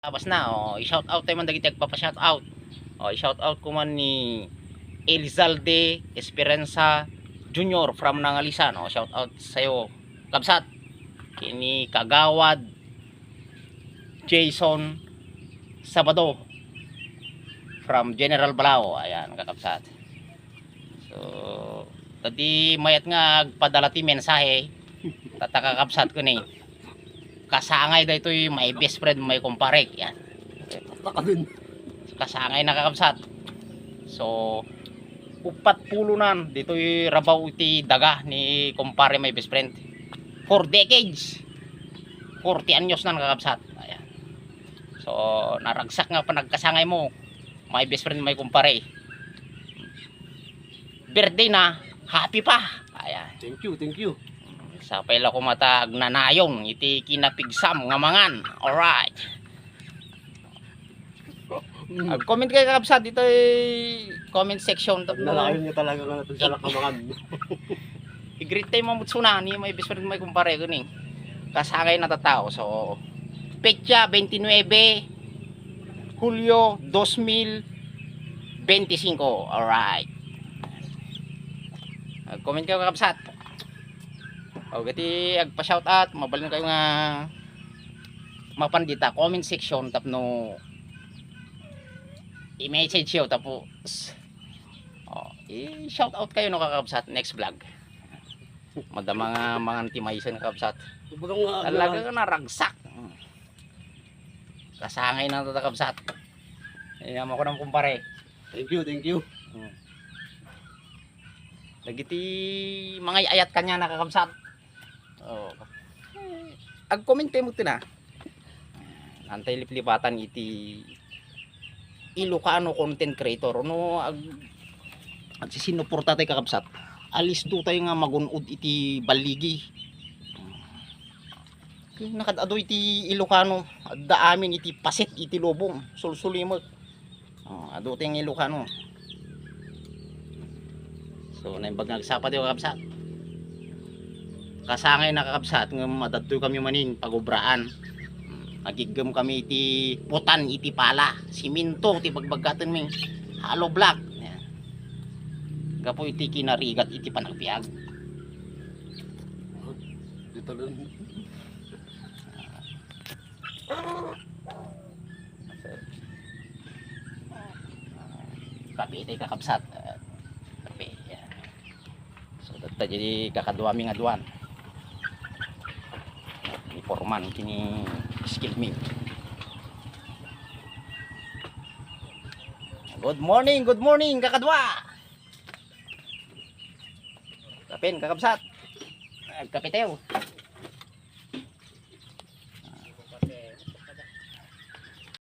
Labas na, i-shout out tayo man dagiti agpapa-shout out. I-shout out ko man ni Elizalde Esperanza Junior from Nangalisan. Shout out sa iyo, kabsat. Kini Kagawad Jason Sabado from General Balao. Ayan, kakabsat. So, tadi mayat nga agpadala ti mensahe. Tatakakabsat ko ni. Kasangay da ito yung may best friend, may kumpare. Yan. Kasangay na kakabsat. So, upat pulunan. Dito yung rabaw iti daga ni kumpare may best friend. 4 decades. 40 anyos na nakakabsat. Ayan. So, naragsak nga pa nagkasangay mo. May best friend, may kumpare. Birthday na. Happy pa. Ayan. Thank you, thank you. Sa pala ko mata agnanayong iti kinapigsam nga mangan. Alright. Comment kayo kakabsat dito comment section. Nalayon niya talaga nga natin sa lakamangan. I-greet tayo mamutsuna ni may best friend may kumpare ko ni. Kasakay na tatao. So, petsa 29 Hulyo 2025. Alright. Comment kayo kakabsat. Gati agpa-shout out, mabalin kayo nga mapandita comment section tapno i-message yo tapos i-shout out kayo no kakabsat next vlog. Madama nga mga timaysan kakabsat. Talaga ka naragsak. Kasangay na ito kakabsat. Iyama ko ng kumpare. Thank you, thank you. Nagiti mga ayat kanya nakakabsat. Ag-comment kayo mo ito na. Antay liplipatan iti Ilocano content creator. No, sinuporta tayo kakabsat. Alis do tayo nga magunod iti baligi. Nakadado iti Ilocano. Da amin iti pasit iti lobong. Sulsulimot. Ado tayong Ilocano. So, naimbag nagsapa tayo kakabsat. Kasangay na kakabsat nga madadto kami manin pagubraan. Nagigam kami iti putan iti pala, siminto ti pagbagatan mi hollow block. Gapo iti kinarigat iti panagbiag. Dito lang. Kape iti kakabsat. Kape. So data jadi kakaduami nga duwan. Forman kini skill me. Good morning kakadwa. Kapin kakabsat. Kape tayo.